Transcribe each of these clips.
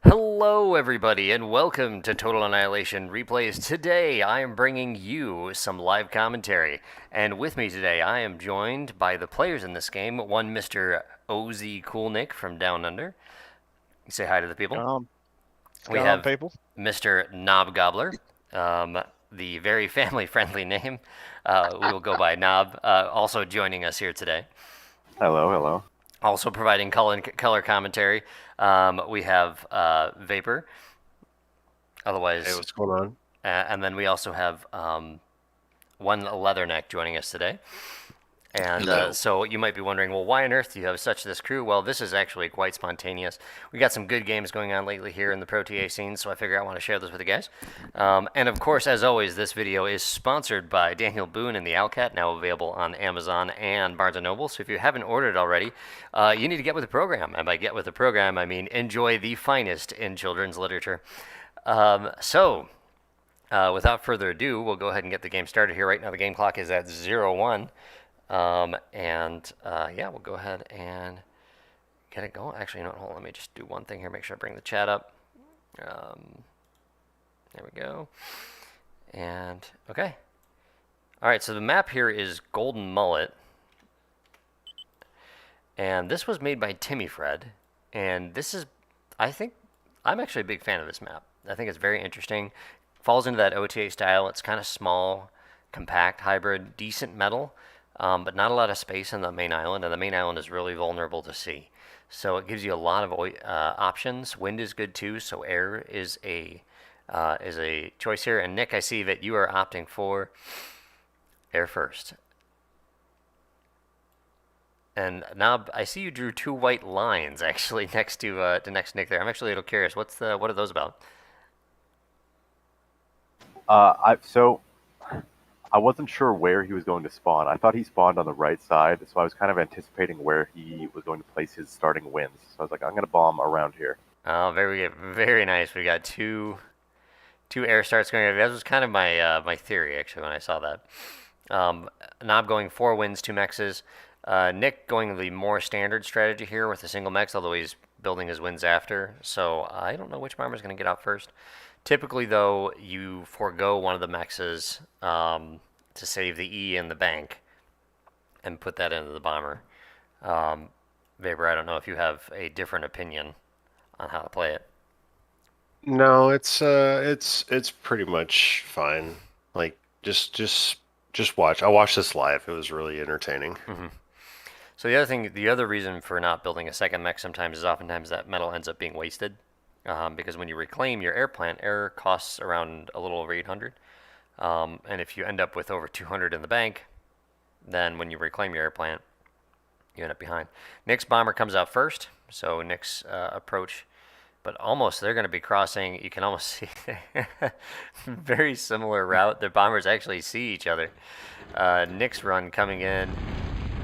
Hello, everybody, and welcome to Total Annihilation Replays. Today, I am bringing you some live commentary, and with me today, I am joined by the players in this game. One, Mr. OZ Coolnick from Down Under. Say hi to the people. What's We going on, have people? Mr. Knob Gobbler, the very family-friendly name. We will go by Knob. Also joining us here today. Hello, hello. Also providing color commentary, we have Vapor, Hey, otherwise, what's going on? and then we also have one Leatherneck joining us today. And Hello. so you might be wondering, well, why on earth do you have such this crew? Well, this is actually quite spontaneous. We got some good games going on lately here in the ProTA scene, so I figure I want to share this with you guys. And of course, as always, this video is sponsored by Daniel Boone and the Owlcat, now available on Amazon and Barnes & Noble. So if you haven't ordered already, you need to get with the program. And by get with the program, I mean enjoy the finest in children's literature. Without further ado, we'll go ahead and get the game started here. Right now, the game clock is at 01. Yeah, we'll go ahead and get it going. Actually, no, hold on. Let me just do one thing here. Make sure I bring the chat up. There we go. And okay. All right. So the map here is Golden Mullet, and this was made by Timmy Fred. And this is, I think, I'm actually a big fan of this map. I think it's very interesting. Falls into that OTA style. It's kind of small, compact, hybrid, decent metal. But not a lot of space in the main island, and the main island is really vulnerable to sea. So it gives you a lot of options. Wind is good too, so air is a choice here. And Nick, I see that you are opting for air first. And Nob, I see you drew two white lines actually next to next Nick there. I'm actually a little curious. What are those about? So I wasn't sure where he was going to spawn. I thought he spawned on the right side, so I was kind of anticipating where he was going to place his starting wins. So I was like, I'm going to bomb around here. Oh, very nice. We got two air starts going. That was kind of my theory actually when I saw that. Knob going 4 wins, 2 mexes. Nick going the more standard strategy here with the single mex, although he's building his wins after. So I don't know which bomber's going to get out first. Typically, though, you forego one of the mexes to save the E in the bank and put that into the bomber. Vapor, I don't know if you have a different opinion on how to play it. No, it's pretty much fine. Like just watch. I watched this live. It was really entertaining. So the other reason for not building a second mech sometimes is oftentimes that metal ends up being wasted. Because when you reclaim your air plant, air costs around a little over 800. And if you end up with over 200 in the bank, then when you reclaim your air plant, you end up behind. Nick's bomber comes out first, so Nick's approach, but almost they're going to be crossing. You can almost see very similar route. The bombers actually see each other. Nick's run coming in,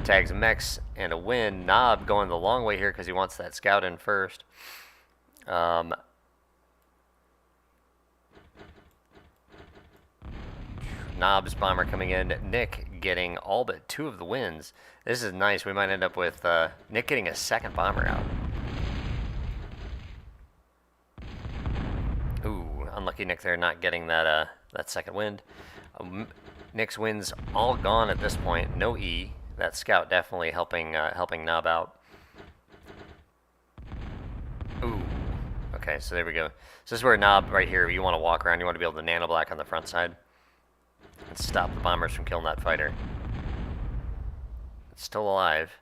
tags mechs and a win. Knob going the long way here because he wants that scout in first. Knob's bomber coming in. Nick getting all but 2 of the wins. This is nice. We might end up with Nick getting a second bomber out. Ooh, unlucky Nick there not getting that second wind. Nick's wins all gone at this point. No E. That scout definitely helping Knob out. Ooh. Okay, so there we go. So this is where Knob right here, you want to walk around. You want to be able to nano black on the front side and stop the bombers from killing that fighter. It's still alive.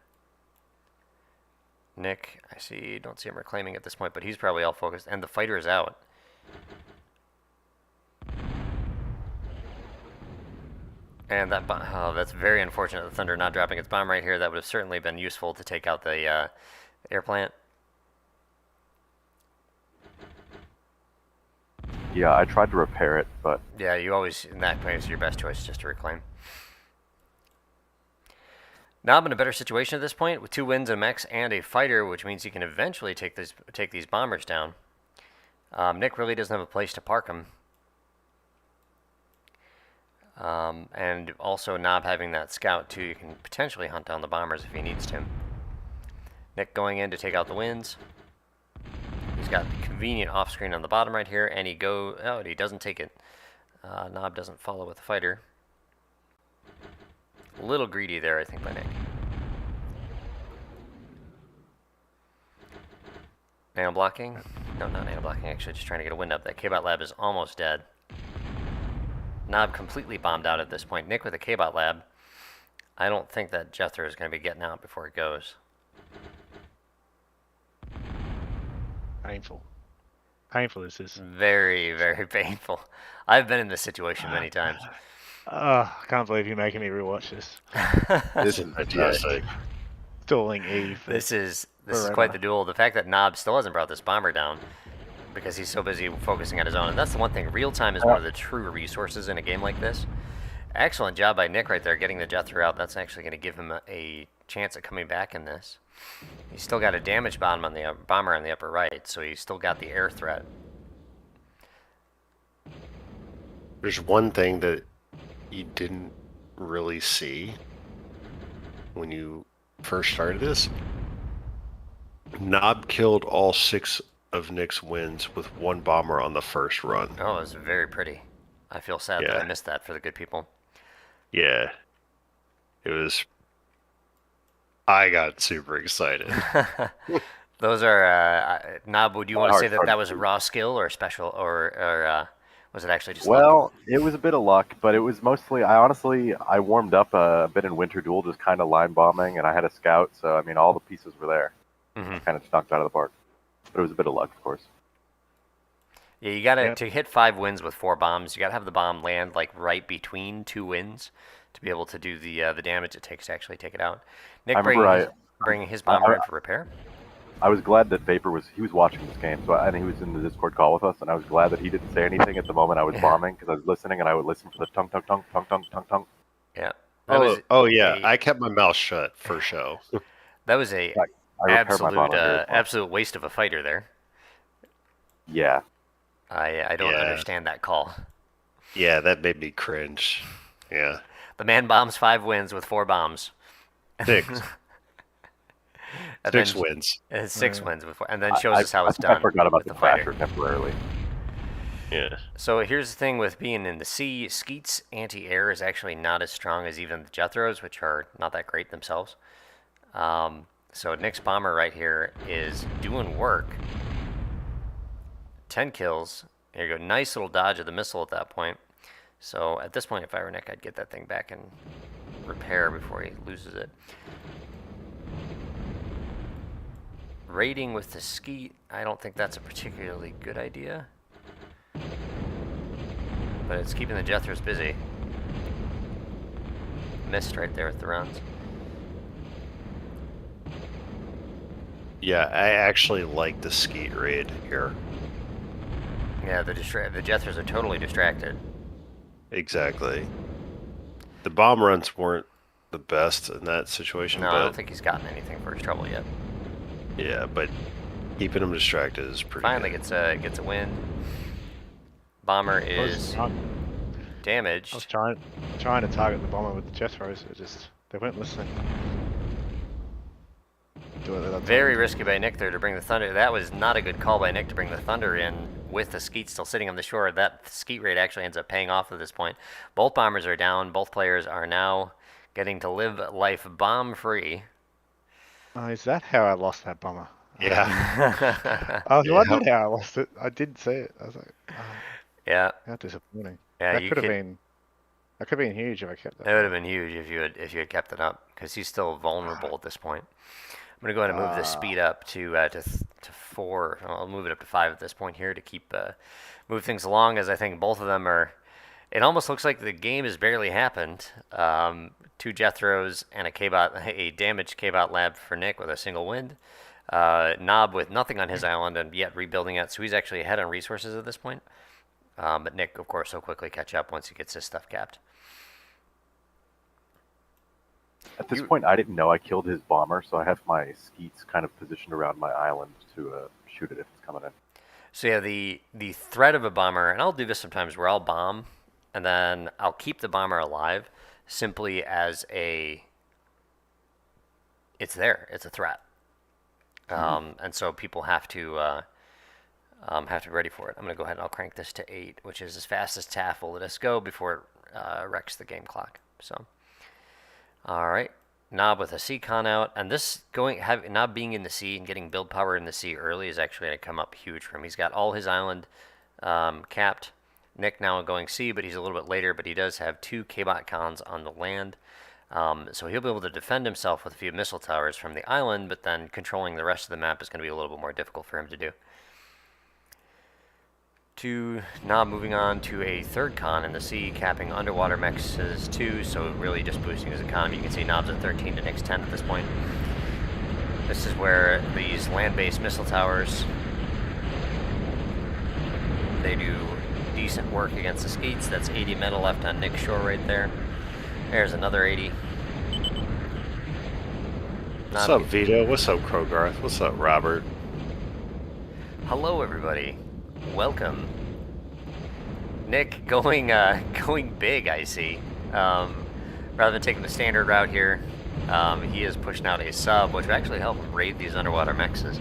Nick, don't see him reclaiming at this point, but he's probably all focused, and the fighter is out. And that's very unfortunate. The Thunder not dropping its bomb right here. That would have certainly been useful to take out the air plant. Yeah, I tried to repair it, but Yeah, you always, in that case, your best choice is just to reclaim. Knob in a better situation at this point with 2 wins, a mech, and a fighter, which means he can eventually take these bombers down. Nick really doesn't have a place to park them. And also Knob having that scout too, you can potentially hunt down the bombers if he needs to. Nick going in to take out the wins. He's got convenient off screen on the bottom right here, and and he doesn't take it. Knob doesn't follow with the fighter. A little greedy there, I think, by Nick. Nano blocking? No, not nano blocking, actually, just trying to get a wind up. That K-Bot lab is almost dead. Knob completely bombed out at this point. Nick with a K-Bot lab. I don't think that Jethro is going to be getting out before it goes. Painful. Painful this is. Very, very painful. I've been in this situation many times. I can't believe you're making me rewatch this. This is fantastic. Stalling Eve. This is forever. quite the duel. The fact that Knob still hasn't brought this bomber down because he's so busy focusing on his own. And that's the one thing. Real time is one of the true resources in a game like this. Excellent job by Nick right there getting the Jethro out. That's actually going to give him a chance at coming back in this. He's still got a damage bomber on the upper right, so he's still got the air threat. There's one thing that you didn't really see when you first started this. Knob killed all 6 of Nick's wins with 1 bomber on the first run. Oh, it was very pretty. I feel sad that I missed that for the good people. Yeah. It was... I got super excited. Those are, Knob, would you want to say that hard that to was a do. raw skill or special, or was it actually just luck? Well, it was a bit of luck, but it was mostly. I warmed up a bit in Winter Duel, just kind of line bombing, and I had a scout, so I mean, all the pieces were there. Mm-hmm. Kind of just knocked out of the park. But it was a bit of luck, of course. Yeah, you gotta, to hit 5 wins with 4 bombs, you gotta have the bomb land like right between 2 wins to be able to do the damage it takes to actually take it out. Nick I remember bringing his bomber in for repair. I was glad that Vapor was watching this game, and he was in the Discord call with us, and I was glad that he didn't say anything at the moment I was bombing, because I was listening, and I would listen for the tung tung tung tung tung tung tung. Yeah. Yeah, I kept my mouth shut for show. That was a I repaired my bomber very well. absolute waste of a fighter there. Yeah. I don't understand that call. Yeah, that made me cringe. Yeah. The man bombs 5 wins with 4 bombs. 6. And 6 then, wins. 6 wins with 4, and then shows us how it's I done. forgot about with the fighter. crasher temporarily. Yeah. So here's the thing with being in the sea. Skeet's anti-air is actually not as strong as even the Jethros, which are not that great themselves. So Nick's bomber right here is doing work. 10 kills. There you go. Nice little dodge of the missile at that point. So at this point, if I were Nick, I'd get that thing back and repair before he loses it. Raiding with the Skeet, I don't think that's a particularly good idea. But it's keeping the Jethros busy. Missed right there with the runs. Yeah, I actually like the Skeet raid here. Yeah, the Jethros are totally distracted. Exactly. The bomb runs weren't the best in that situation, No, but I don't think he's gotten anything for his trouble yet. yeah, but keeping him distracted is pretty Finally good. gets a win. Bomber I was is trying damaged. to target the bomber with the Jethros. They weren't listening. Do it. That's Very risky by Nick there to bring the Thunder. That was not a good call by Nick to bring the Thunder in with the Skeet still sitting on the shore. That Skeet raid actually ends up paying off at this point. Both bombers are down. Both players are now getting to live life bomb-free. Oh, is that how I lost that bomber? Yeah. I was Yeah. wondering how I lost it. I didn't see it. I was like, oh, Yeah. how disappointing. Yeah, That could have been huge if I kept that. That would have been huge if you had kept it up, because he's still vulnerable at this point. I'm gonna go ahead and move the speed up to 4. I'll move it up to 5 at this point here to keep move things along, as I think both of them are. It almost looks like the game has barely happened. 2 Jethros and a damaged K-Bot lab for Nick with a single wind. Knob with nothing on his island and yet rebuilding it, so he's actually ahead on resources at this point. But Nick, of course, will quickly catch up once he gets his stuff capped. At this point, I didn't know I killed his bomber, so I have my Skeets kind of positioned around my island to shoot it if it's coming in. So yeah, the threat of a bomber, and I'll do this sometimes where I'll bomb, and then I'll keep the bomber alive simply as it's there, it's a threat. And so people have to have to be ready for it. I'm going to go ahead and I'll crank this to 8, which is as fast as TAF will let us go before it wrecks the game clock. So, all right. Knob with a sea con out, and this Knob being in the sea and getting build power in the sea early is actually going to come up huge for him. He's got all his island capped. Nick now going sea, but he's a little bit later, but he does have 2 K-Bot cons on the land. So he'll be able to defend himself with a few missile towers from the island, but then controlling the rest of the map is going to be a little bit more difficult for him to do. Knob moving on to a 3rd con in the sea, capping underwater mexes 2, so really just boosting his economy. You can see Knob's at 13 to Nick's 10 at this point. This is where these land-based missile towers, they do decent work against the skeets. That's 80 metal left on Nick's shore right there. There's another 80. What's up, Vito? What's up, Krogarth? What's up, Robert? Hello, everybody. Welcome. Nick going going big, I see. Rather than taking the standard route here, he is pushing out a sub, which would actually help him raid these underwater mexes.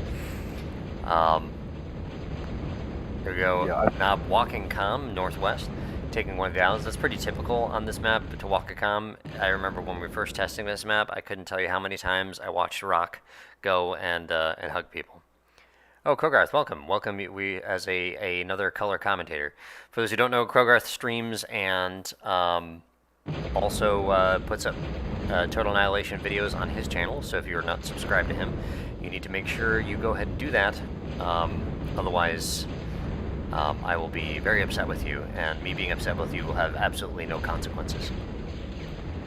There we go. Yeah, Knob walking com northwest, taking one of the islands. That's pretty typical on this map to walk a com. I remember when we were first testing this map, I couldn't tell you how many times I watched Rock go and hug people. Oh, Krogarth, welcome. Welcome we as another color commentator. For those who don't know, Krogarth streams and also puts up Total Annihilation videos on his channel. So if you're not subscribed to him, you need to make sure you go ahead and do that. Otherwise, I will be very upset with you, and me being upset with you will have absolutely no consequences.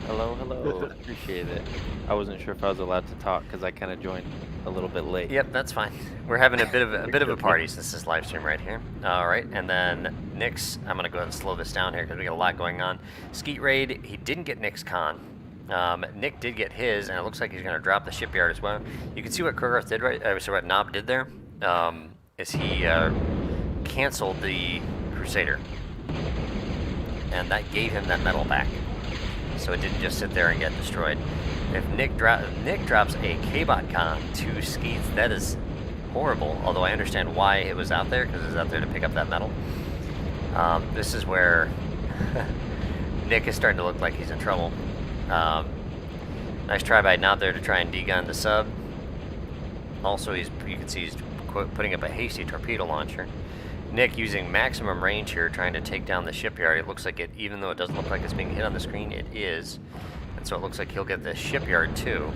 Hello, hello. Appreciate it. I wasn't sure if I was allowed to talk because I kind of joined a little bit late. Yep, that's fine. We're having a bit of a party since this live stream right here. All right, and then Nick's. I'm gonna go ahead and slow this down here because we got a lot going on. Skeet raid. He didn't get Nick's con. Nick did get his, and it looks like he's gonna drop the shipyard as well. You can see what Krogarth did so what Knob did there is he canceled the Crusader, and that gave him that metal back. So it didn't just sit there and get destroyed. If Nick drops a K-Bot con to Skeets, that is horrible. Although I understand why it was out there, because it was out there to pick up that metal. This is where Nick is starting to look like he's in trouble. Nice try by Knob there to try and degun the sub. Also, you can see he's putting up a hasty torpedo launcher. Nick using maximum range here, trying to take down the shipyard. It looks like it, even though it doesn't look like it's being hit on the screen, it is. And so it looks like he'll get the shipyard too.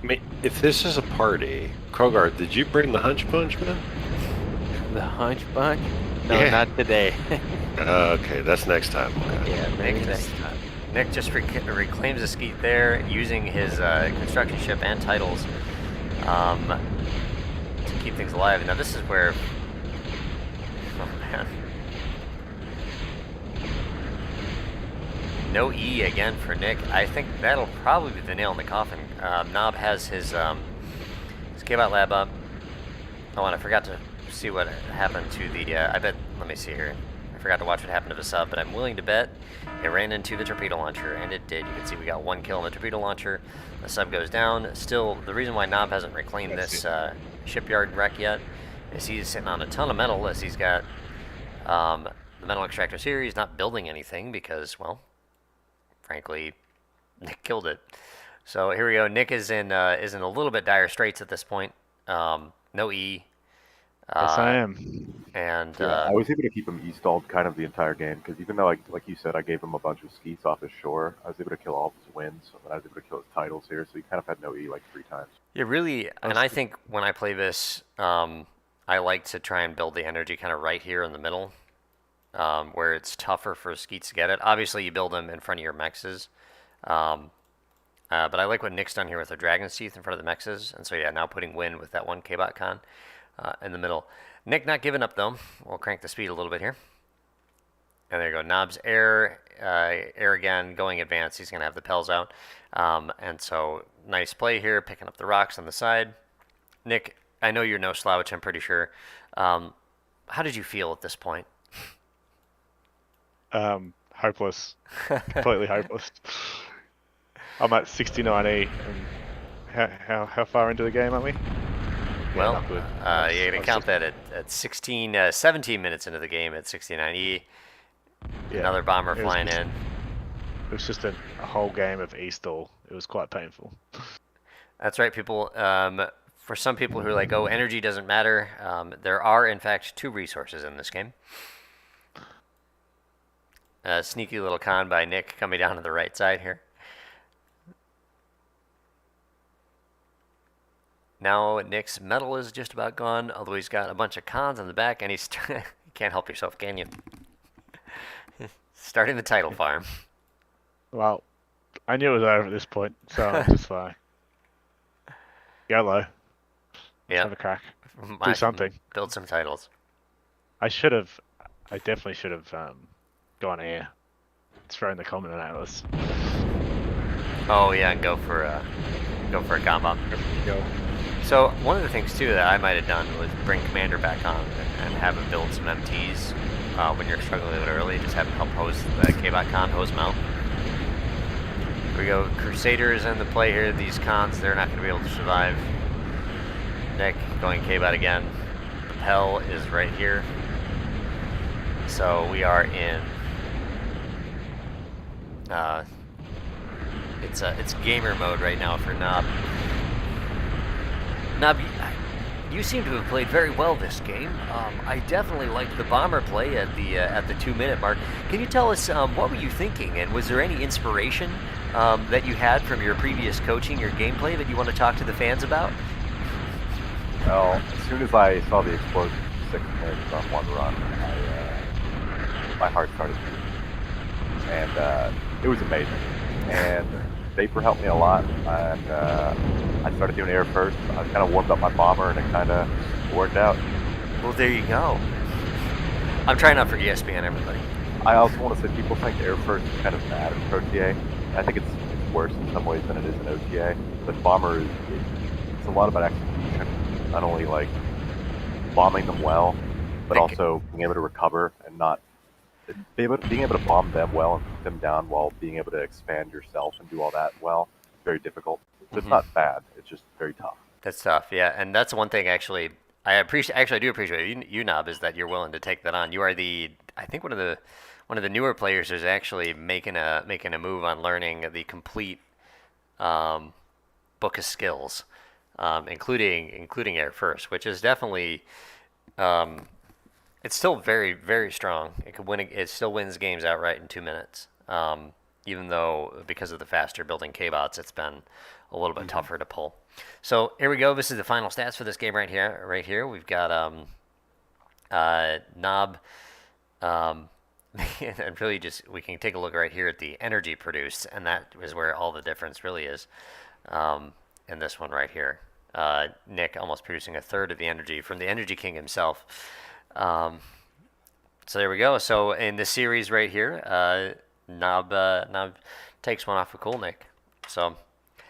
I mean, if this is a party, Krogarth, did you bring the hunch punch, man? The hunch bunch? No, Yeah. not today. Okay, that's next time. Okay. Yeah, maybe Nick next just- time. Nick just reclaims a skeet there, using his construction ship and titles to keep things alive. Now this is where, oh man, no E again for Nick. I think that'll probably be the nail in the coffin. Knob has his K-Bot lab up. Oh, and I forgot to see what happened to the. I bet. Let me see here. I forgot to watch what happened to the sub, but I'm willing to bet it ran into the torpedo launcher, and it did. You can see we got 1 kill on the torpedo launcher. The sub goes down. Still, the reason why Knob hasn't reclaimed this shipyard wreck yet is he's sitting on a ton of metal, as he's got the metal extractor series, not building anything because, well, frankly, Nick killed it. So here we go. Nick is in a little bit dire straits at this point. No E. Yes, I am. And I was able to keep him e-stalled kind of the entire game, because even though, like you said, I gave him a bunch of skeets off his shore, I was able to kill all of his wins, and I was able to kill his titles here, so he kind of had no E like 3 times. yeah, really, and I think when I play this, I like to try and build the energy kind of right here in the middle, where it's tougher for skeets to get it. Obviously, you build them in front of your mexes, but I like what Nick's done here with the Dragon's Teeth in front of the mexes, and so yeah, now putting Win with that 1 K-Bot con in the middle. Nick not giving up though. We'll crank the speed a little bit here. And there you go. Knob's air again, going advanced. He's going to have the Pels out. And so, nice play here, picking up the rocks on the side. Nick, I know you're no slouch, I'm pretty sure. How did you feel at this point? Hopeless. Completely hopeless. I'm at 69E. And how far into the game are we? Yeah, Well, not good. I was, you're I gonna was count just, that at 17 minutes into the game at 69E. yeah, Another bomber it was flying just, in. it was just a whole game of e-stall. It was quite painful. That's right, people. For some people who are like, oh, energy doesn't matter, there are in fact 2 resources in this game. A sneaky little con by Nick coming down to the right side here. Now Nick's metal is just about gone, although he's got a bunch of cons on the back, and he's you can't help yourself, can you? Starting the title farm. Well, I knew it was over at this point, so I was just like, YOLO. Let's Yeah, have a crack. Do something. build some titles. I definitely should have gone air. Thrown the common atlas. Oh yeah, and go for a combo. Go. So one of the things too that I might have done was bring Commander back on and have him build some MTs when you're struggling a bit early. Just have him help hose the K-Bot con, hose them out. Here we go. Crusaders in the play here. These cons, they're not going to be able to survive. Nick going K-Bot again. The Pell is right here. So we are in. It's gamer mode right now for Knob. Knob, you seem to have played very well this game. I definitely liked the bomber play at the 2-minute mark. Can you tell us what were you thinking, and was there any inspiration that you had from your previous coaching, your gameplay that you want to talk to the fans about? Well, as soon as I saw the explosion 6 minutes on one run, my heart started beating, and it was amazing. And Vapor helped me a lot, and I started doing air first. I kind of warmed up my bomber, and it kind of worked out. Well, there you go. I'm trying not for ESPN, everybody. I also want to say people think air first is kind of bad in ProTA. I think it's worse in some ways than it is in OTA. But bomber it's a lot about execution, not only like bombing them well, but also being able to recover and not being able to bomb them well and put them down while being able to expand yourself and do all that well. It's very difficult. It's not bad. It's just very tough. That's tough, yeah, and that's one thing actually. I do appreciate you, Knob, is that you're willing to take that on. You are I think one of the newer players who's actually making a move on learning the complete book of skills, including air first, which is definitely it's still very, very strong. It still wins games outright in 2 minutes. Even though because of the faster building K-bots, it's been a little bit tougher to pull. So here we go. This is the final stats for this game right here. Right here, we've got Knob, and really just we can take a look right here at the energy produced, and that is where all the difference really is. In this one right here, Nick almost producing a third of the energy from the Energy King himself. So there we go. So in the series right here, Knob takes one off of Cool Nick. So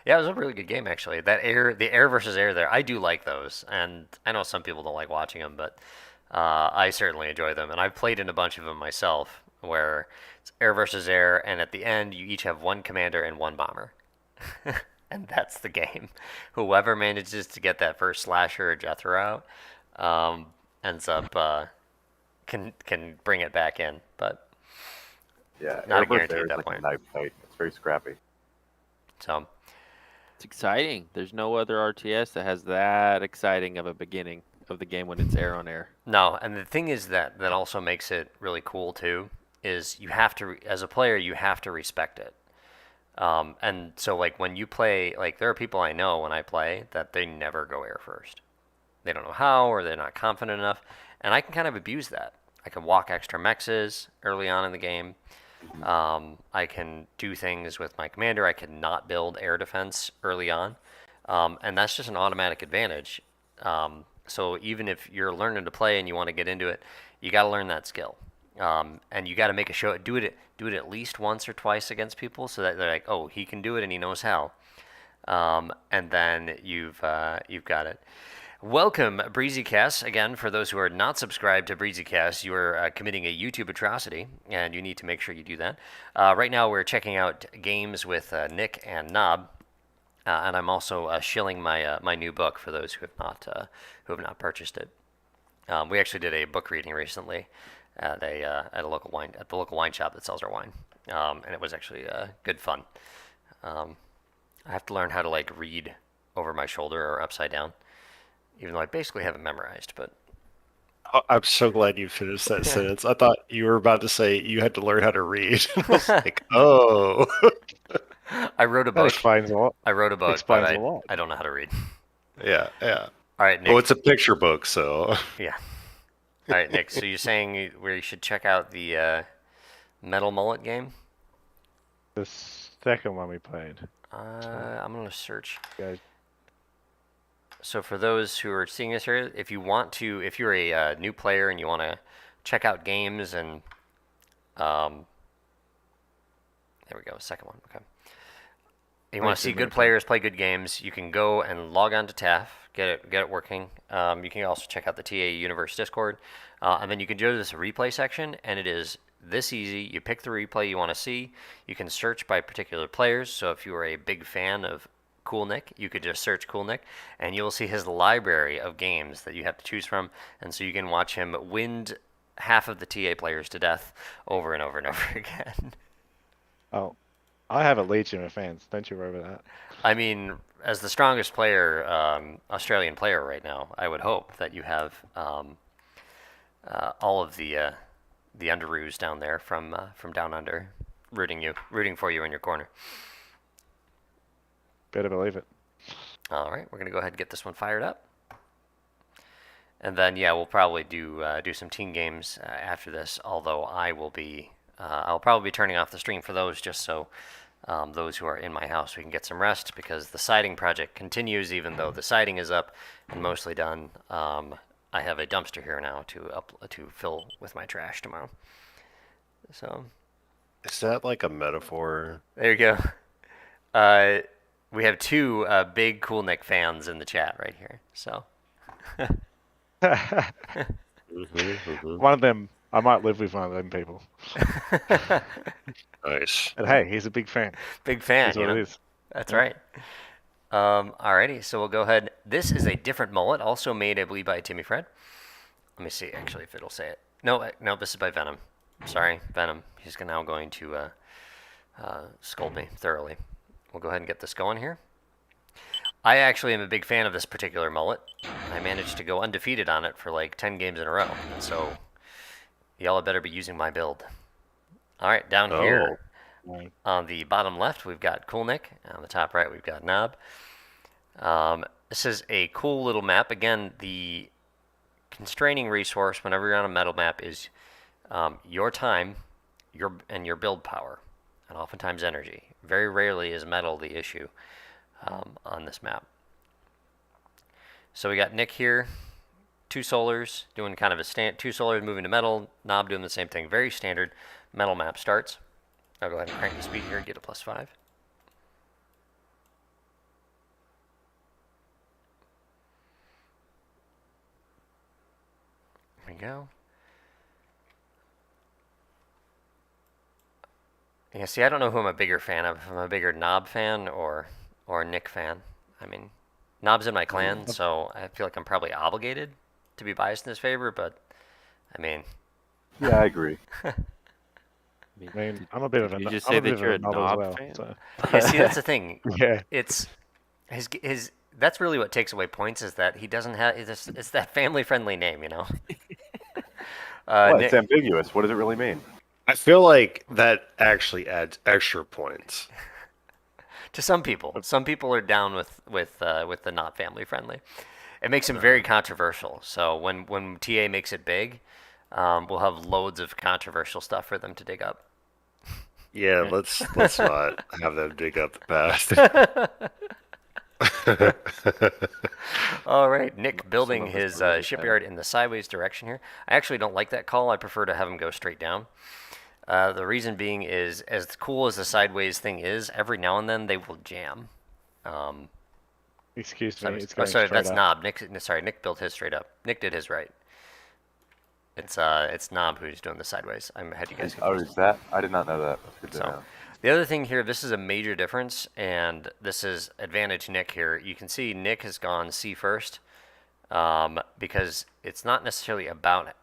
yeah, it was a really good game actually. The air versus air there, I do like those, and I know some people don't like watching them, but I certainly enjoy them, and I've played in a bunch of them myself, where it's air versus air, and at the end you each have one commander and one bomber, and that's the game. Whoever manages to get that first slasher or Jethro out ends up can bring it back in, but Yeah, not a air versus guarantee air at is that like point. a knife fight. It's very scrappy. So It's exciting. There's no other RTS that has that exciting of a beginning of the game when it's air on air. no, and the thing is that also makes it really cool too. Is you have to, as a player, you have to respect it. And so, like, when you play, like, there are people I know when I play that they never go air first. They don't know how, or they're not confident enough. And I can kind of abuse that. I can walk extra mexes early on in the game. I can do things with my commander. I can not build air defense early on. And that's just an automatic advantage. So even if you're learning to play and you want to get into it, you got to learn that skill. And you got to make a show. Do it at least once or twice against people, so that they're like, oh, he can do it and he knows how. And then you've got it. Welcome, BreezyCast. Again, for those who are not subscribed to BreezyCast, you are committing a YouTube atrocity, and you need to make sure you do that. Right now, we're checking out games with Nick and Knob. and I'm also shilling my my new book for those who have not purchased it. We actually did a book reading recently at a local wine shop that sells our wine, and it was actually good fun. Um, I have to learn how to like read over my shoulder or upside down, even though I basically have it memorized. But I'm so glad you finished that sentence. I thought you were about to say you had to learn how to read. I was like, oh. I wrote a That book. explains a lot. I wrote a book, but Explains a lot. I don't know how to read. Yeah, yeah. All right, Well, Nick. it's a picture book, so Yeah. All right, Nick. So you're saying where you should check out the Metal Mullet game? The second one we played. I'm gonna search. Go. So for those who are seeing this here, if you're a new player and you want to check out games and, there we go, second one. Okay. You want to see good players play good games, you can go and log on to TAF, get it working. You can also check out the TA Universe Discord, and then you can go to this replay section, and it is this easy. You pick the replay you want to see. You can search by particular players. So if you are a big fan of Cool Nick, you could just search Cool Nick, and you will see his library of games that you have to choose from, and so you can watch him wind half of the TA players to death over and over and over again. Oh, I have a legion of fans. Don't you worry about that. I mean, as the strongest player, Australian player right now, I would hope that you have all of the underoos down there from down under, rooting for you in your corner. Better believe it. All right, we're gonna go ahead and get this one fired up, and then yeah, we'll probably do some team games after this. Although I'll probably be turning off the stream for those, just so those who are in my house we can get some rest, because the siding project continues even though the siding is up and mostly done. I have a dumpster here now to fill with my trash tomorrow. So is that like a metaphor? there you go. We have two big Cool Nick fans in the chat right here. So One of them, I might live with one of them people. Nice. But hey, he's a big fan. big fan, That's you what know. it is. That's Yeah. right. Alrighty, so we'll go ahead. This is a different mullet, also made, I believe, by Timmy Fred. Let me see, actually, if it'll say it. No, no, this is by Venom. Sorry, Venom. He's now going to scold me thoroughly. We'll go ahead and get this going here. I actually am a big fan of this particular mullet. I managed to go undefeated on it for like 10 games in a row, so y'all had better be using my build. Alright, down here. Right. On the bottom left, we've got Cool Nick. On the top right, we've got Knob. This is a cool little map. Again, the constraining resource whenever you're on a metal map is your time, your build power, and oftentimes energy. Very rarely is metal the issue on this map. So we got Nick here, 2 solars, doing kind of a 2 solars moving to metal. Knob doing the same thing. Very standard metal map starts. I'll go ahead and crank the speed here and get a +5. There we go. Yeah, see, I don't know who I'm a bigger fan of. If I'm a bigger Knob fan or Nick fan. I mean, Knob's in my clan, so I feel like I'm probably obligated to be biased in his favor, but, I mean... Yeah, I agree. I mean, I'm a bit of a. You just I'm say a bit that of you're a knob as knob well, fan? so. Yeah, see, that's the thing. Yeah. It's his. That's really what takes away points, is that he doesn't have. It's that family-friendly name, you know. Well, Nick, it's ambiguous. What does it really mean? I feel like that actually adds extra points. to some people are down with the not family-friendly. It makes him very controversial. So when TA makes it big, we'll have loads of controversial stuff for them to dig up. Yeah, let's not have them dig up the past. All right, Nick building Some of us his are really shipyard in the sideways direction here. I actually don't like that call. I prefer to have him go straight down. The reason being is, as cool as the sideways thing is, every now and then they will jam. Excuse I'm me. It's oh, going sorry, straight that's up. Knob. Nick built his straight up. Nick did his right. It's Knob who's doing the sideways. I had you guys Oh, confused. is that? I did not know that. That's good to So, know. The other thing here, this is a major difference, and this is advantage Nick here. You can see Nick has gone C first, because it's not necessarily about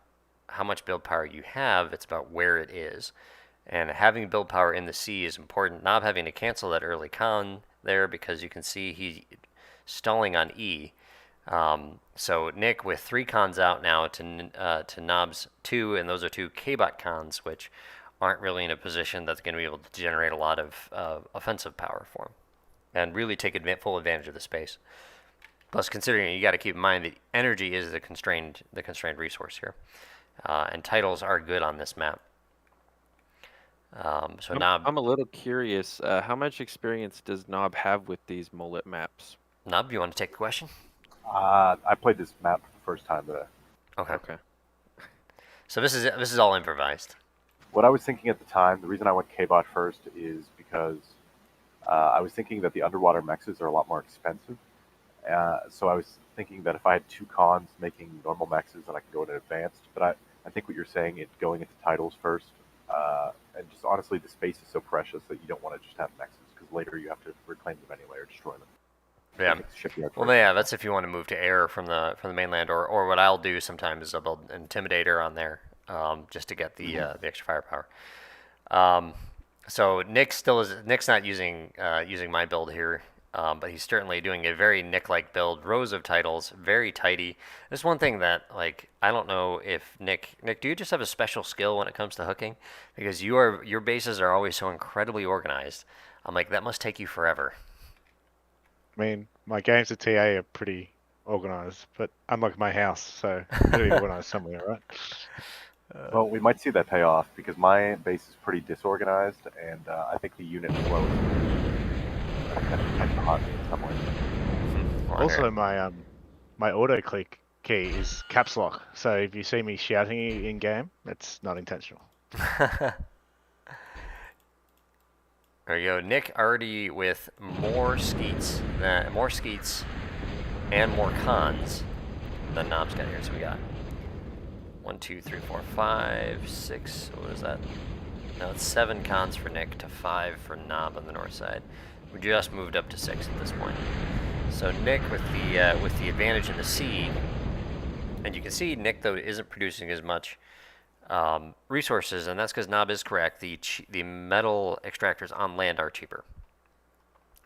how much build power you have, it's about where it is. And having build power in the C is important. Not having to cancel that early con there, because you can see he's stalling on E. So Nick with 3 cons out now to Knob's 2, and those are 2 K-bot cons, which aren't really in a position that's going to be able to generate a lot of offensive power for him, and really take full advantage of the space. Plus, considering you got to keep in mind that energy is the constrained resource here, and titles are good on this map. So Knob, I'm a little curious. How much experience does Knob have with these mullet maps? Knob, you want to take the question? I played this map for the first time today. Okay. Okay. So this is all improvised. What I was thinking at the time, the reason I went K-bot first is because I was thinking that the underwater mexes are a lot more expensive. So I was thinking that if I had 2 cons making normal mexes, then I could go into advanced. But I think what you're saying, it's going into titles first. And just honestly, the space is so precious that you don't want to just have mexes, because later you have to reclaim them anyway or destroy them. Yeah. Shipyard Well, first. yeah, that's if you want to move to air from the mainland, or what I'll do sometimes is I'll build Intimidator on there, just to get the extra firepower. So Nick's not using my build here, but he's certainly doing a very Nick-like build. Rows of titles, very tidy. There's one thing that, like, I don't know if Nick, do you just have a special skill when it comes to hooking? Because your bases are always so incredibly organized. I'm like, that must take you forever. I mean, my games at TA are pretty organized, but unlike my house, so it's gotta be organized somewhere, right? Well, we might see that pay off, because my base is pretty disorganized, and I think the unit flow is kind of hot in some ways. Also, my auto click key is caps lock, so if you see me shouting in game, that's not intentional. There you go. Nick already with more skeets and more cons than Knob's got here. So we got 1, 2, 3, 4, 5, 6. What is that? No, it's 7 cons for Nick to 5 for Knob on the north side. We just moved up to 6 at this point. So Nick with the advantage in the sea, and you can see Nick though isn't producing as much resources, and that's because Knob is correct. The metal extractors on land are cheaper.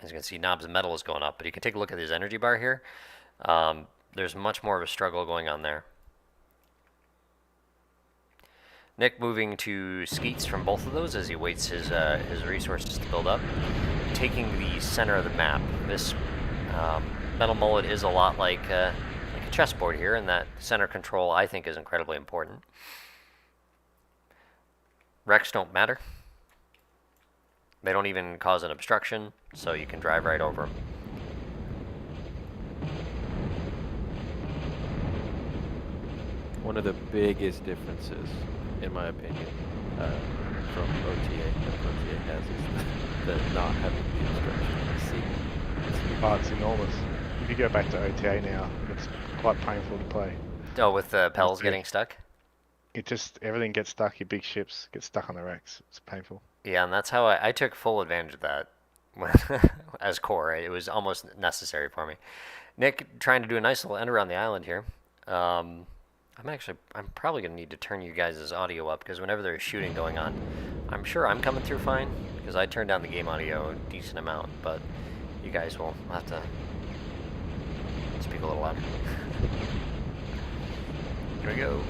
As you can see, Knob's metal is going up, but you can take a look at his energy bar here. There's much more of a struggle going on there. Nick moving to skeets from both of those as he waits his resources to build up. Taking the center of the map. This metal mullet is a lot like a chessboard here, and that center control I think is incredibly important. Wrecks don't matter. They don't even cause an obstruction, so you can drive right over them. One of the biggest differences, in my opinion, from OTA that OTA has is the not having the obstruction in the sea. Oh, it's enormous. If you go back to OTA now, it's quite painful to play. Oh, with the pels getting stuck? Everything gets stuck, your big ships get stuck on the wrecks. It's painful. Yeah, and that's how I took full advantage of that as core. It was almost necessary for me. Nick trying to do a nice little end around the island here. I'm probably going to need to turn you guys' audio up, because whenever there's shooting going on, I'm sure I'm coming through fine, because I turned down the game audio a decent amount, but you guys will have to speak a little louder. Here we go.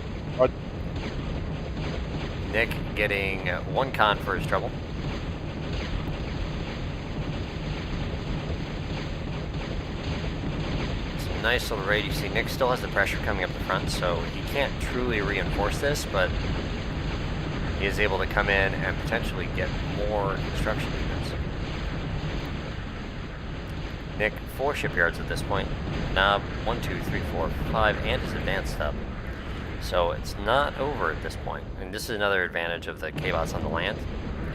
Nick getting 1 con for his trouble. Some nice little raid. You see Nick still has the pressure coming up the front, so he can't truly reinforce this, but he is able to come in and potentially get more construction units. Nick 4 shipyards at this point. Knob 1, 2, 3, 4, 5, and his advanced hub. So it's not over at this point. And this is another advantage of the K-bots on the land,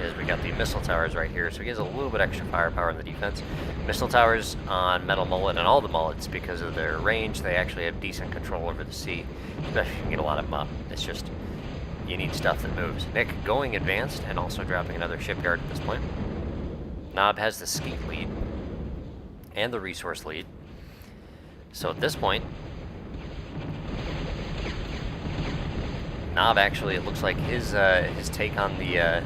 is we got the missile towers right here, so he has a little bit extra firepower in the defense. Missile towers on metal mullet and all the mullets, because of their range, they actually have decent control over the sea, especially if you can get a lot of them up. It's just, you need stuff that moves. Nick going advanced and also dropping another shipyard at this point. Nob has the skeet lead and the resource lead. So at this point, Nob actually, it looks like his take on the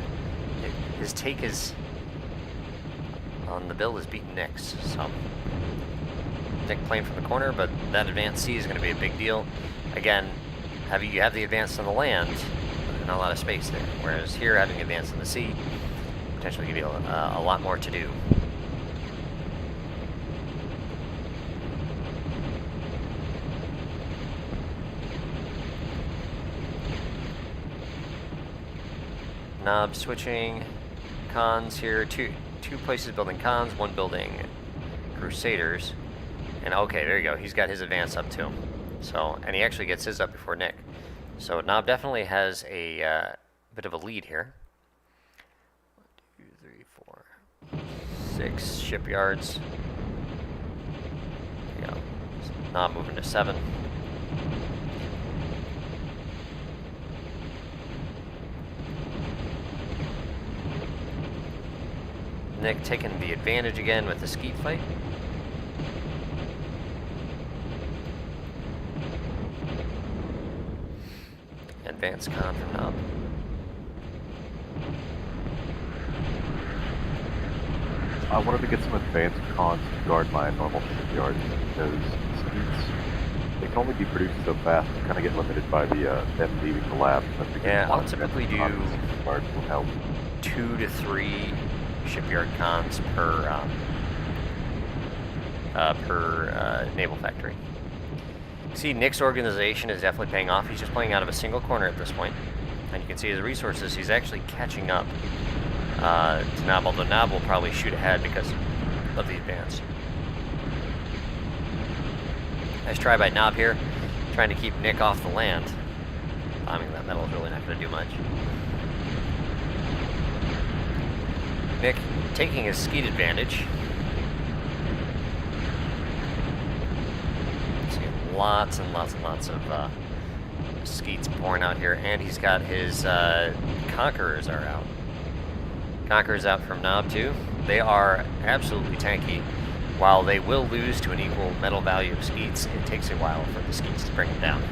his take is on the build is beating Nick's. So Nick playing from the corner, but that advanced C is going to be a big deal. Again, you have the advance on the land, but not a lot of space there. Whereas here, having advance on the sea potentially give you a lot more to do. Knob switching cons here. Two places building cons, one building crusaders. And okay, there you go. He's got his advance up too. So, and he actually gets his up before Nick. So Knob definitely has a bit of a lead here. 1, 2, 3, 4, 6 shipyards. There you go. Knob moving to 7. Nick taking the advantage again with the skeet fight. Advanced con from Knob. I wanted to get some advanced cons to guard my normal shipyards because skeets, they can only be produced so fast. You kind of get limited by the them leaving the lab. But Yeah, I'll typically do guards will help. 2 to 3 shipyard cons per naval factory. See, Nick's organization is definitely paying off. He's just playing out of a single corner at this point. And you can see his resources, he's actually catching up to Knob, although Knob will probably shoot ahead because of the advance. Nice try by Knob here, trying to keep Nick off the land. Bombing that metal is really not going to do much. Nick taking his skeet advantage. Lots and lots and lots of skeets pouring out here, and he's got his Conquerors are out. Conquerors out from Knob too. They are absolutely tanky. While they will lose to an equal metal value of skeets, it takes a while for the skeets to bring them down.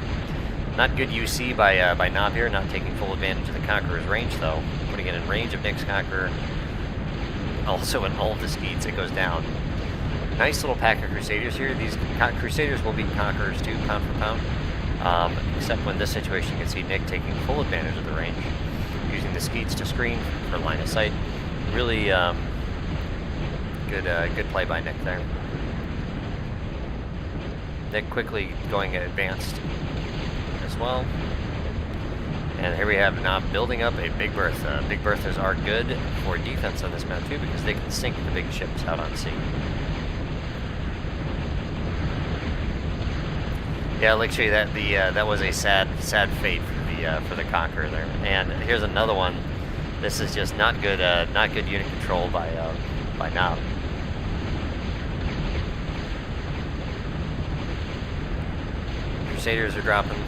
Not good UC by Knob here, not taking full advantage of the Conqueror's range though. Putting it in range of Nick's Conqueror. Also in all of the skeets, it goes down. Nice little pack of Crusaders here. These Crusaders will beat Conquerors too, pound for pound. Except when this situation, you can see Nick taking full advantage of the range, using the skeets to screen for line of sight. Really good play by Nick there. Nick quickly going advanced as well. And here we have Knob building up a Big Bertha. Big Berthas are good for defense on this map too because they can sink the big ships out on sea. Yeah, like show you that that was a sad fate for the Conqueror there. And here's another one. This is just not good unit control by Knob. Crusaders are dropping.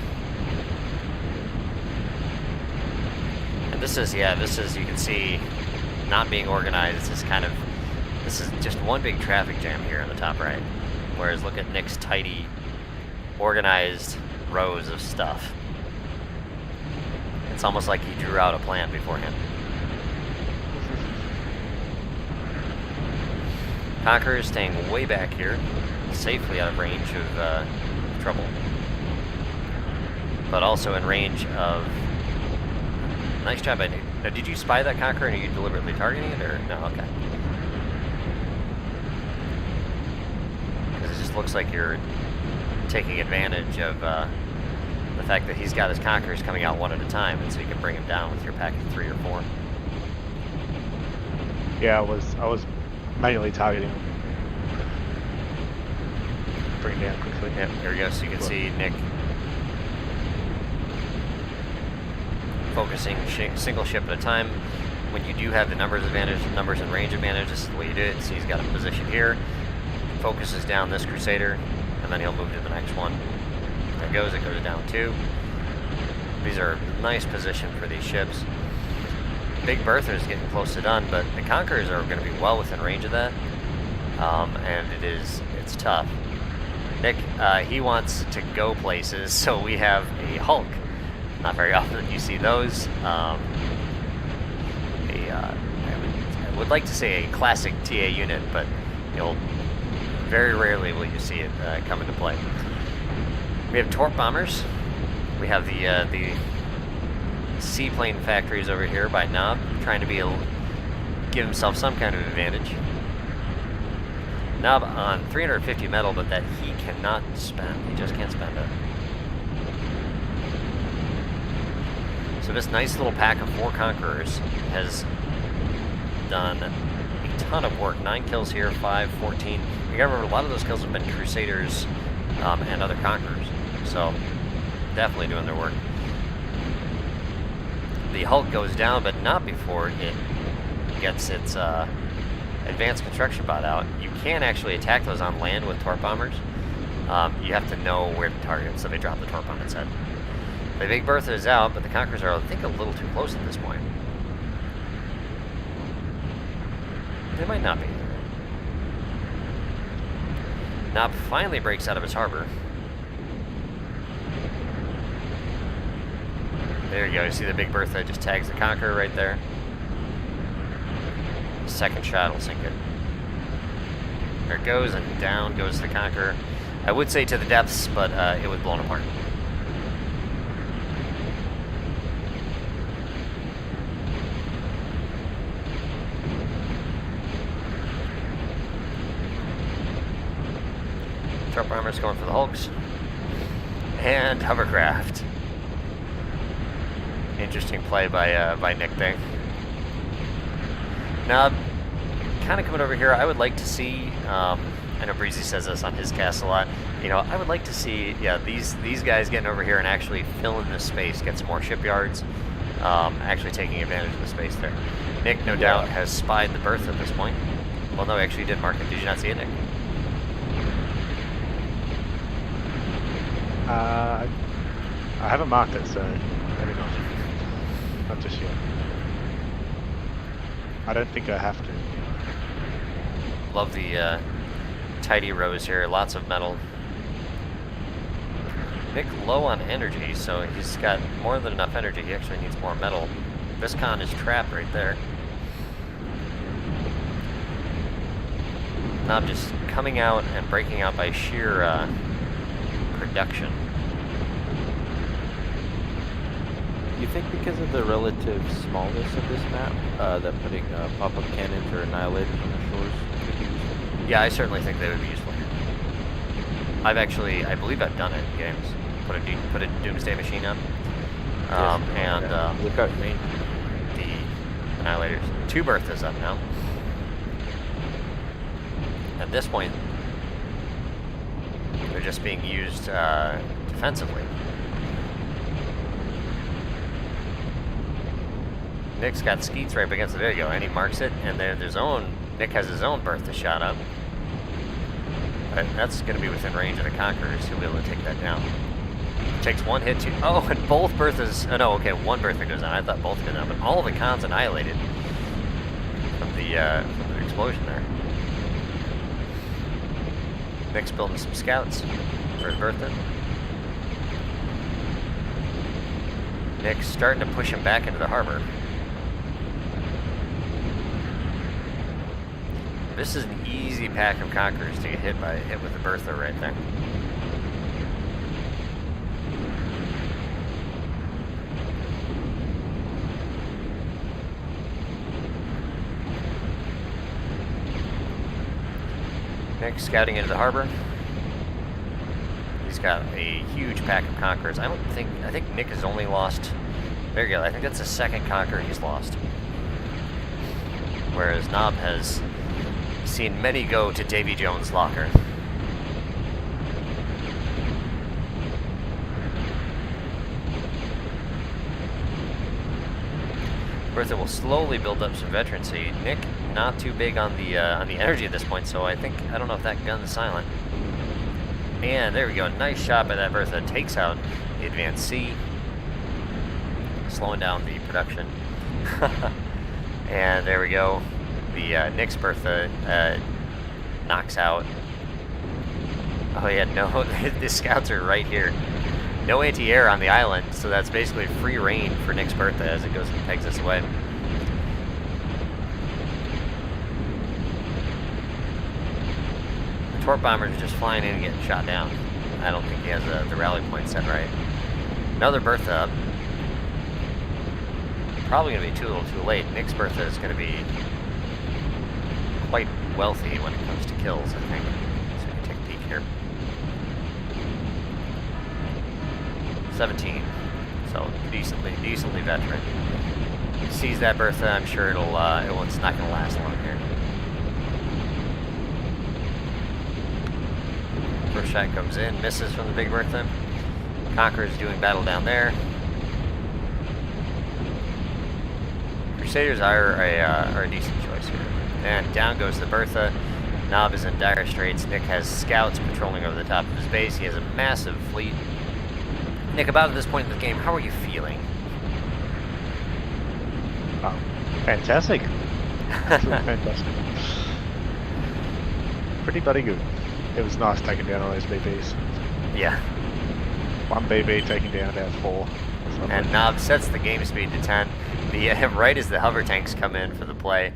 And this is you can see not being organized. This is just one big traffic jam here in the top right. Whereas look at Nick's tidy, organized rows of stuff. It's almost like he drew out a plan beforehand. Conqueror is staying way back here, safely out of range of trouble, but also in range of. Nice job by Nick. Now, did you spy that Conqueror and are you deliberately targeting it, or no? Okay. Because it just looks like you're taking advantage of the fact that he's got his Conquerors coming out one at a time, and so you can bring him down with your pack of 3 or 4. Yeah, I was manually targeting him. Bring him down quickly. Yep, there we go. So you can see Nick focusing single ship at a time. When you do have the numbers advantage, numbers and range advantage, this is the way you do it. So he's got a position here, focuses down this Crusader, and then he'll move to the next one. There it goes down 2. These are a nice position for these ships. Big Bertha is getting close to done, but the Conquerors are going to be well within range of that. And it's tough. Nick, he wants to go places, so we have a Hulk. Not very often you see those. I would like to say a classic TA unit, but very rarely will you see it come into play. We have torp bombers. We have the seaplane factories over here by Knob, trying to give himself some kind of advantage. Knob on 350 metal, but that he cannot spend. He just can't spend it. So this nice little pack of 4 Conquerors has done a ton of work. 9 kills here, 5, 14. You gotta remember, a lot of those kills have been Crusaders and other Conquerors. So definitely doing their work. The Hulk goes down, but not before it gets its advanced construction bot out. You can actually attack those on land with torp bombers. You have to know where to target, so they drop the torp on its head. The Big Bertha is out, but the Conquerors are, I think, a little too close at this point. They might not be. Knob finally breaks out of his harbor. There you go, you see the Big Bertha just tags the Conqueror right there. Second shot will sink it. There it goes, and down goes the Conqueror. I would say to the depths, but it was blown apart. Truck bombers going for the Hulks. And hovercraft. Interesting play by Nick there. Now, kind of coming over here, I would like to see, I know Breezy says this on his cast a lot, I would like to see, these guys getting over here and actually filling this space, get some more shipyards, actually taking advantage of the space there. Nick, no doubt, has spied the berth at this point. Well, no, actually, he did mark it. Did you not see it, Nick? I haven't marked it, so maybe not. Not just yet. I don't think I have to. Love the tidy rows here, lots of metal. Nick low on energy, so he's got more than enough energy. He actually needs more metal. This con is trapped right there. Now I'm just coming out and breaking out by sheer production. You think because of the relative smallness of this map, that putting pop-up cannons or annihilators on the shores could be useful? Yeah, I certainly think they would be useful here. I believe I've done it in games. Put a Doomsday machine up, Look out main. the annihilators. 2 Berthas up now. At this point, they're just being used defensively. Nick's got Skeets right up against it. There you go, and he marks it, and Nick has his own Bertha shot up. But that's going to be within range of the Conquerors. He'll be able to take that down. Takes 1 hit to... Oh, and both Berthas... Oh, no, okay, 1 Bertha goes down. I thought both go down, but all the cons annihilated from the explosion there. Nick's building some scouts for his Bertha. Nick's starting to push him back into the harbor. This is an easy pack of Conquerors to get hit with the Bertha right there. Nick scouting into the harbor. He's got a huge pack of Conquerors. I think Nick has only lost, there you go, I think that's the 2nd Conqueror he's lost. Whereas Knob has seen many go to Davy Jones' locker. Bertha will slowly build up some veterancy. Nick not too big on the energy at this point, so I don't know if that gun's silent. And there we go, nice shot by that Bertha. Takes out the Advanced C, slowing down the production. And there we go. The Nyx Bertha knocks out. Oh yeah, no, the scouts are right here. No anti-air on the island, so that's basically free reign for Nyx Bertha as it goes and pegs us away. The torp bombers are just flying in and getting shot down. I don't think he has the rally point set right. Another Bertha up. Probably going to be a little too late. Nyx Bertha is going to be quite wealthy when it comes to kills, I think. So we can take a peek here. 17. So decently veteran. He sees that Bertha, I'm sure it's not going to last long here. First shot comes in, misses from the big Bertha. Conqueror's doing battle down there. Crusaders are a decent choice here. And down goes the Bertha. Nob is in dire straits. Nick has scouts patrolling over the top of his base. He has a massive fleet. Nick, about at this point in the game, how are you feeling? Oh, fantastic. Absolutely fantastic. Pretty bloody good. It was nice taking down all those BBs. Yeah. One BB taking down about 4. And Nob sets the game speed to 10. Right as the hover tanks come in for the play,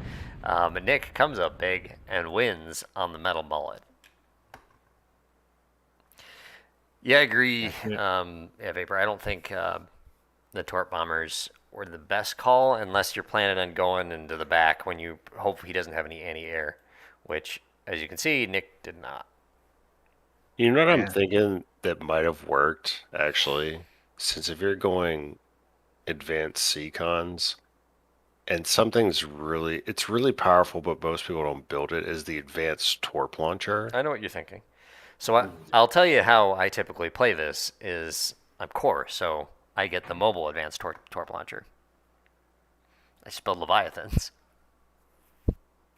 Nick comes up big and wins on the metal bullet. Yeah, I agree. Yeah, Vapor. I don't think the torp bombers were the best call unless you're planning on going into the back when you hope he doesn't have any anti-air, which, as you can see, Nick did not. You know what I'm thinking that might have worked, actually? Since if you're going advanced Seacons, and it's really powerful, but most people don't build it, is the advanced torp launcher. I know what you're thinking. So I'll tell you how I typically play this is I'm core, so I get the mobile advanced torp launcher. I just build Leviathans.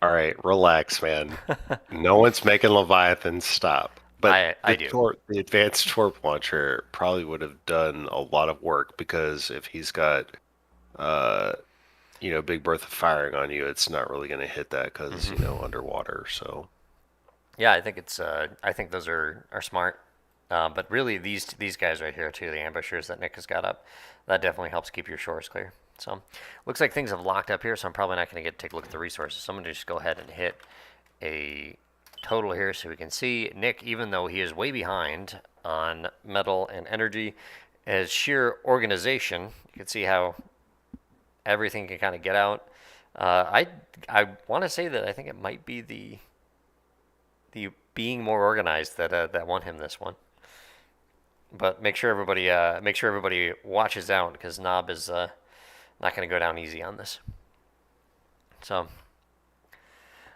All right, relax, man. No one's making Leviathans stop. But I do. The advanced torp launcher probably would have done a lot of work because if he's got, Big Bertha firing on you, it's not really going to hit that because underwater. So. Yeah, I think I think those are smart. But really, these guys right here too, the ambushers that Nick has got up, that definitely helps keep your shores clear. So, looks like things have locked up here. So I'm probably not going to take a look at the resources. So I'm going to just go ahead and hit a total here so we can see Nick, even though he is way behind on metal and energy, as sheer organization, you can see how everything can kind of get out. I want to say that I think it might be the being more organized that won him this one. But make sure everybody watches out because Nob is not going to go down easy on this. So.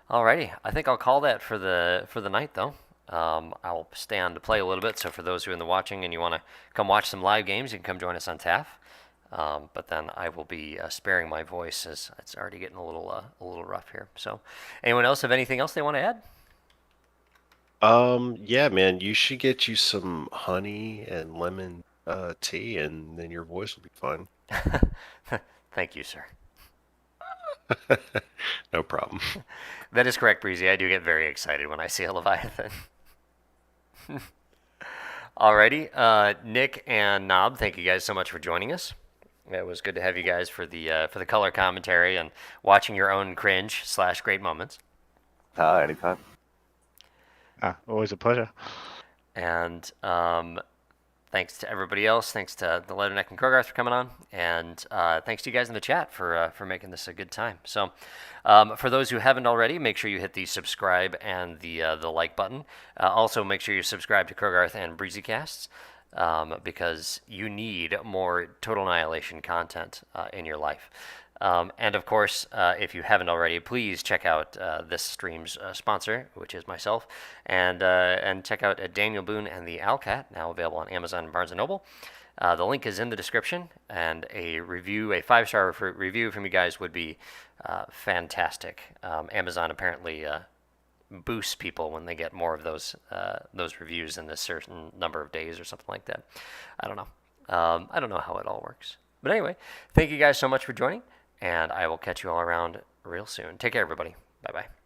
Alrighty, I think I'll call that for the night though. I'll stay on to play a little bit. So for those who are in the watching and you want to come watch some live games, you can come join us on TAF. But then I will be sparing my voice as it's already getting a little rough here. So, anyone else have anything else they want to add? Yeah, man, you should get you some honey and lemon tea, and then your voice will be fine. Thank you, sir. No problem. That is correct, Breezy. I do get very excited when I see a Leviathan. Alrighty, Nick and Nob, thank you guys so much for joining us. It was good to have you guys for the color commentary and watching your own cringe / great moments. Anytime. Always a pleasure. And thanks to everybody else. Thanks to the Leatherneck and Krogarth for coming on, and thanks to you guys in the chat for making this a good time. So, for those who haven't already, make sure you hit the subscribe and the like button. Also, make sure you subscribe to Krogarth and BreezyCasts because you need more Total Annihilation content in your life. And of course, if you haven't already, please check out this stream's sponsor, which is myself, and check out Daniel Boone and the Owlcat, now available on Amazon and Barnes & Noble. The link is in the description, and a 5-star review from you guys would be fantastic. Amazon apparently boosts people when they get more of those reviews in a certain number of days or something like that. I don't know. I don't know how it all works. But anyway, thank you guys so much for joining. and I will catch you all around real soon. Take care, everybody. Bye bye.